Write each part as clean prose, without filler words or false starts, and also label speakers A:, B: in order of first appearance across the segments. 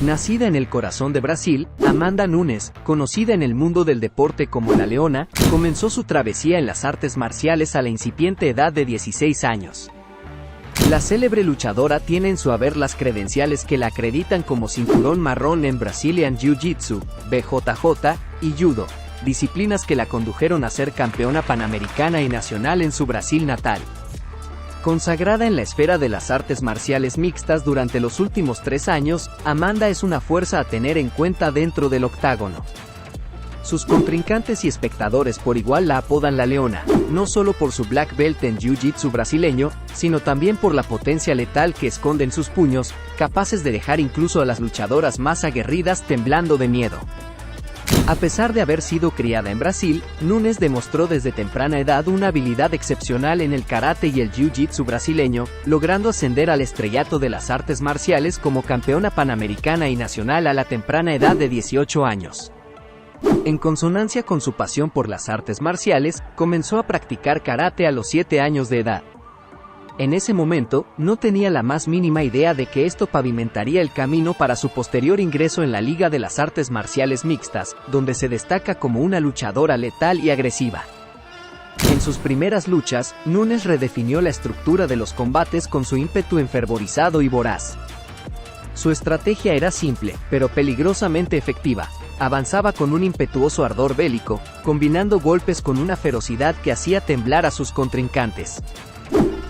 A: Nacida en el corazón de Brasil, Amanda Nunes, conocida en el mundo del deporte como La Leona, comenzó su travesía en las artes marciales a la incipiente edad de 16 años. La célebre luchadora tiene en su haber las credenciales que la acreditan como cinturón marrón en Brazilian Jiu-Jitsu, BJJ, y Judo, disciplinas que la condujeron a ser campeona panamericana y nacional en su Brasil natal. Consagrada en la esfera de las artes marciales mixtas durante los últimos 3 años, Amanda es una fuerza a tener en cuenta dentro del octágono. Sus contrincantes y espectadores por igual la apodan La Leona, no solo por su black belt en Jiu-Jitsu brasileño, sino también por la potencia letal que esconden sus puños, capaces de dejar incluso a las luchadoras más aguerridas temblando de miedo. A pesar de haber sido criada en Brasil, Nunes demostró desde temprana edad una habilidad excepcional en el karate y el jiu-jitsu brasileño, logrando ascender al estrellato de las artes marciales como campeona panamericana y nacional a la temprana edad de 18 años. En consonancia con su pasión por las artes marciales, comenzó a practicar karate a los 7 años de edad. En ese momento, no tenía la más mínima idea de que esto pavimentaría el camino para su posterior ingreso en la Liga de las Artes Marciales Mixtas, donde se destaca como una luchadora letal y agresiva. En sus primeras luchas, Nunes redefinió la estructura de los combates con su ímpetu enfervorizado y voraz. Su estrategia era simple, pero peligrosamente efectiva. Avanzaba con un impetuoso ardor bélico, combinando golpes con una ferocidad que hacía temblar a sus contrincantes.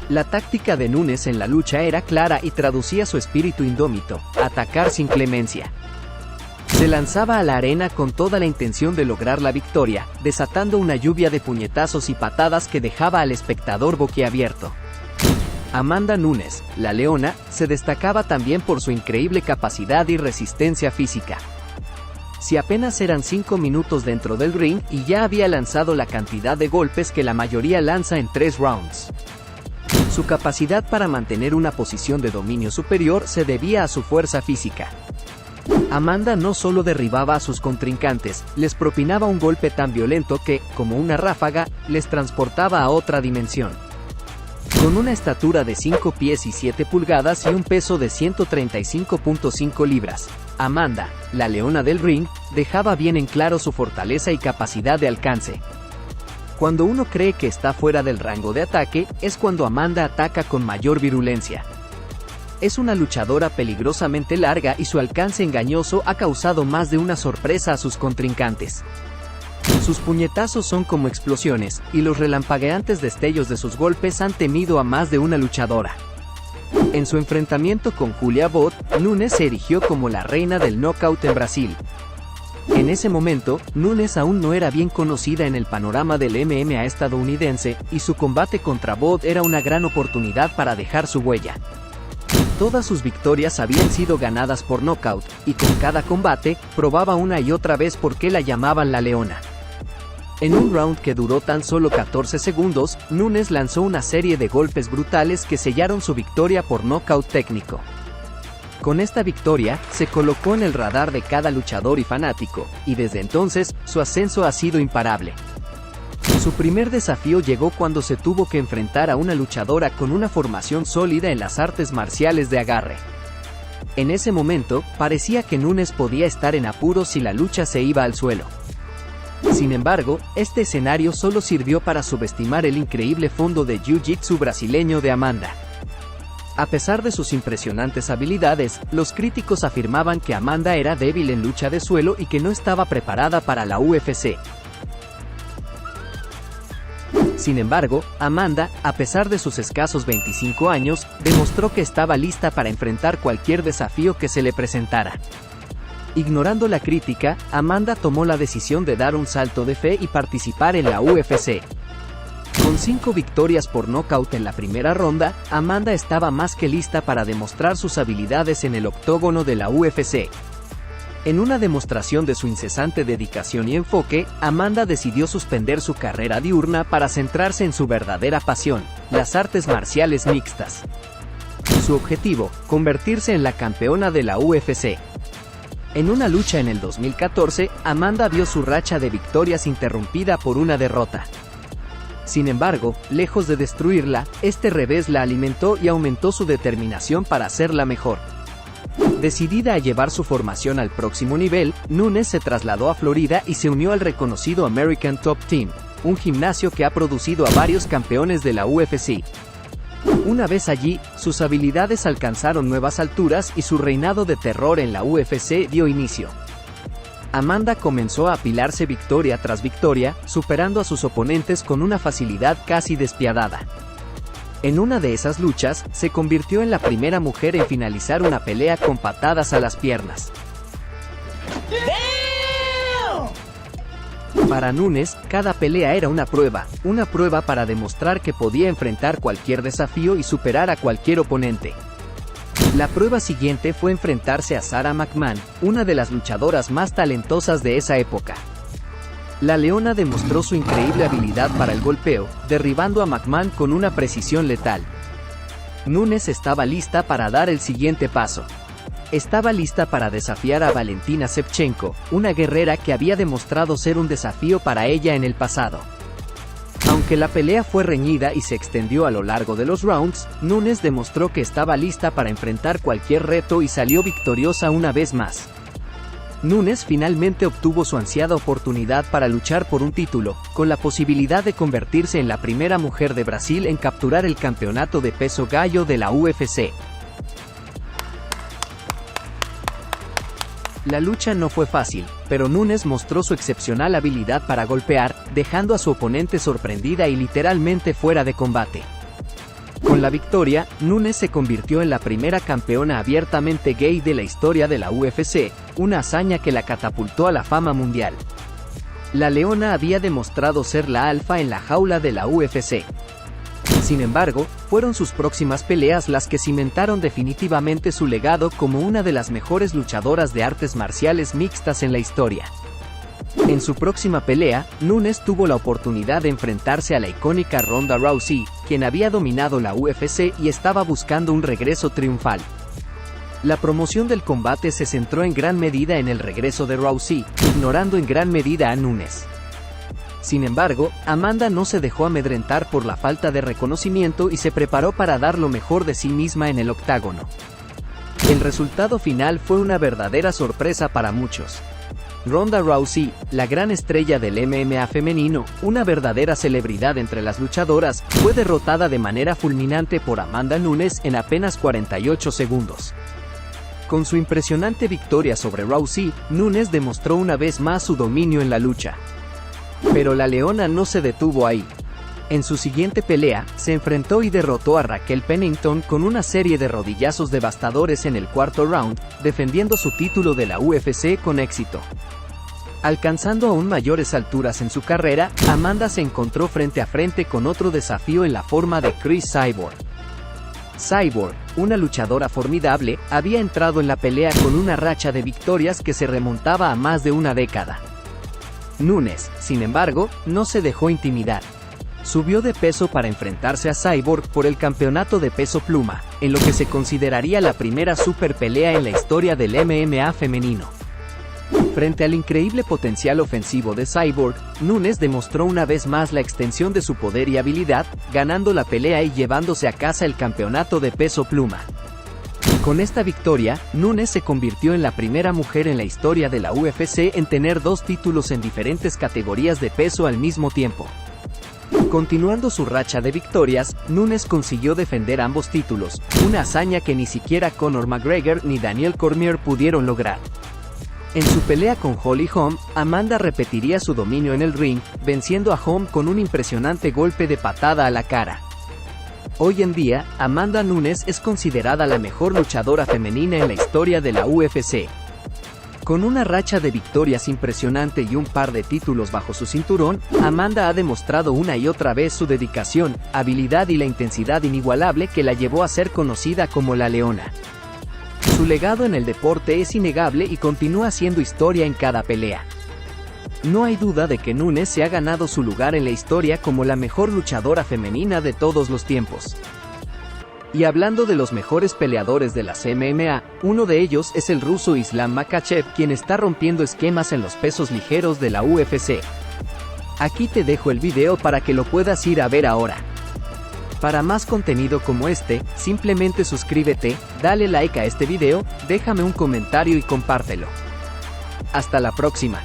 A: La táctica de Nunes en la lucha era clara y traducía su espíritu indómito: atacar sin clemencia. Se lanzaba a la arena con toda la intención de lograr la victoria, desatando una lluvia de puñetazos y patadas que dejaba al espectador boquiabierto. Amanda Nunes, La Leona, se destacaba también por su increíble capacidad y resistencia física. Si apenas eran 5 minutos dentro del ring y ya había lanzado la cantidad de golpes que la mayoría lanza en 3 rounds. Su capacidad para mantener una posición de dominio superior se debía a su fuerza física. Amanda no solo derribaba a sus contrincantes, les propinaba un golpe tan violento que, como una ráfaga, les transportaba a otra dimensión. Con una estatura de 5 pies y 7 pulgadas y un peso de 135.5 libras, Amanda, la leona del ring, dejaba bien en claro su fortaleza y capacidad de alcance. Cuando uno cree que está fuera del rango de ataque, es cuando Amanda ataca con mayor virulencia. Es una luchadora peligrosamente larga y su alcance engañoso ha causado más de una sorpresa a sus contrincantes. Sus puñetazos son como explosiones, y los relampagueantes destellos de sus golpes han temido a más de una luchadora. En su enfrentamiento con Julia Bott, Nunes se erigió como la reina del knockout en Brasil. En ese momento, Nunes aún no era bien conocida en el panorama del MMA estadounidense, y su combate contra Bott era una gran oportunidad para dejar su huella. Todas sus victorias habían sido ganadas por knockout, y con cada combate, probaba una y otra vez por qué la llamaban La Leona. En un round que duró tan solo 14 segundos, Nunes lanzó una serie de golpes brutales que sellaron su victoria por nocaut técnico. Con esta victoria, se colocó en el radar de cada luchador y fanático, y desde entonces, su ascenso ha sido imparable. Su primer desafío llegó cuando se tuvo que enfrentar a una luchadora con una formación sólida en las artes marciales de agarre. En ese momento, parecía que Nunes podía estar en apuros si la lucha se iba al suelo. Sin embargo, este escenario solo sirvió para subestimar el increíble fondo de jiu-jitsu brasileño de Amanda. A pesar de sus impresionantes habilidades, los críticos afirmaban que Amanda era débil en lucha de suelo y que no estaba preparada para la UFC. Sin embargo, Amanda, a pesar de sus escasos 25 años, demostró que estaba lista para enfrentar cualquier desafío que se le presentara. Ignorando la crítica, Amanda tomó la decisión de dar un salto de fe y participar en la UFC. Con 5 victorias por nocaut en la primera ronda, Amanda estaba más que lista para demostrar sus habilidades en el octógono de la UFC. En una demostración de su incesante dedicación y enfoque, Amanda decidió suspender su carrera diurna para centrarse en su verdadera pasión, las artes marciales mixtas. Su objetivo, convertirse en la campeona de la UFC. En una lucha en el 2014, Amanda vio su racha de victorias interrumpida por una derrota. Sin embargo, lejos de destruirla, este revés la alimentó y aumentó su determinación para hacerla mejor. Decidida a llevar su formación al próximo nivel, Nunes se trasladó a Florida y se unió al reconocido American Top Team, un gimnasio que ha producido a varios campeones de la UFC. Una vez allí, sus habilidades alcanzaron nuevas alturas y su reinado de terror en la UFC dio inicio. Amanda comenzó a apilarse victoria tras victoria, superando a sus oponentes con una facilidad casi despiadada. En una de esas luchas, se convirtió en la primera mujer en finalizar una pelea con patadas a las piernas. Para Nunes, cada pelea era una prueba para demostrar que podía enfrentar cualquier desafío y superar a cualquier oponente. La prueba siguiente fue enfrentarse a Sarah McMann, una de las luchadoras más talentosas de esa época. La leona demostró su increíble habilidad para el golpeo, derribando a McMann con una precisión letal. Nunes estaba lista para dar el siguiente paso. Estaba lista para desafiar a Valentina Shevchenko, una guerrera que había demostrado ser un desafío para ella en el pasado. Aunque la pelea fue reñida y se extendió a lo largo de los rounds, Nunes demostró que estaba lista para enfrentar cualquier reto y salió victoriosa una vez más. Nunes finalmente obtuvo su ansiada oportunidad para luchar por un título, con la posibilidad de convertirse en la primera mujer de Brasil en capturar el campeonato de peso gallo de la UFC. La lucha no fue fácil, pero Nunes mostró su excepcional habilidad para golpear, dejando a su oponente sorprendida y literalmente fuera de combate. Con la victoria, Nunes se convirtió en la primera campeona abiertamente gay de la historia de la UFC, una hazaña que la catapultó a la fama mundial. La leona había demostrado ser la alfa en la jaula de la UFC. Sin embargo, fueron sus próximas peleas las que cimentaron definitivamente su legado como una de las mejores luchadoras de artes marciales mixtas en la historia. En su próxima pelea, Nunes tuvo la oportunidad de enfrentarse a la icónica Ronda Rousey, quien había dominado la UFC y estaba buscando un regreso triunfal. La promoción del combate se centró en gran medida en el regreso de Rousey, ignorando en gran medida a Nunes. Sin embargo, Amanda no se dejó amedrentar por la falta de reconocimiento y se preparó para dar lo mejor de sí misma en el octágono. El resultado final fue una verdadera sorpresa para muchos. Ronda Rousey, la gran estrella del MMA femenino, una verdadera celebridad entre las luchadoras, fue derrotada de manera fulminante por Amanda Nunes en apenas 48 segundos. Con su impresionante victoria sobre Rousey, Nunes demostró una vez más su dominio en la lucha. Pero la leona no se detuvo ahí. En su siguiente pelea, se enfrentó y derrotó a Raquel Pennington con una serie de rodillazos devastadores en el cuarto round, defendiendo su título de la UFC con éxito. Alcanzando aún mayores alturas en su carrera, Amanda se encontró frente a frente con otro desafío en la forma de Cris Cyborg. Cyborg, una luchadora formidable, había entrado en la pelea con una racha de victorias que se remontaba a más de una década. Nunes, sin embargo, no se dejó intimidar. Subió de peso para enfrentarse a Cyborg por el campeonato de peso pluma, en lo que se consideraría la primera super pelea en la historia del MMA femenino. Frente al increíble potencial ofensivo de Cyborg, Nunes demostró una vez más la extensión de su poder y habilidad, ganando la pelea y llevándose a casa el campeonato de peso pluma. Con esta victoria, Nunes se convirtió en la primera mujer en la historia de la UFC en tener dos títulos en diferentes categorías de peso al mismo tiempo. Continuando su racha de victorias, Nunes consiguió defender ambos títulos, una hazaña que ni siquiera Conor McGregor ni Daniel Cormier pudieron lograr. En su pelea con Holly Holm, Amanda repetiría su dominio en el ring, venciendo a Holm con un impresionante golpe de patada a la cara. Hoy en día, Amanda Nunes es considerada la mejor luchadora femenina en la historia de la UFC. Con una racha de victorias impresionante y un par de títulos bajo su cinturón, Amanda ha demostrado una y otra vez su dedicación, habilidad y la intensidad inigualable que la llevó a ser conocida como la Leona. Su legado en el deporte es innegable y continúa haciendo historia en cada pelea. No hay duda de que Nunes se ha ganado su lugar en la historia como la mejor luchadora femenina de todos los tiempos. Y hablando de los mejores peleadores de las MMA, uno de ellos es el ruso Islam Makhachev, quien está rompiendo esquemas en los pesos ligeros de la UFC. Aquí te dejo el video para que lo puedas ir a ver ahora. Para más contenido como este, simplemente suscríbete, dale like a este video, déjame un comentario y compártelo. Hasta la próxima.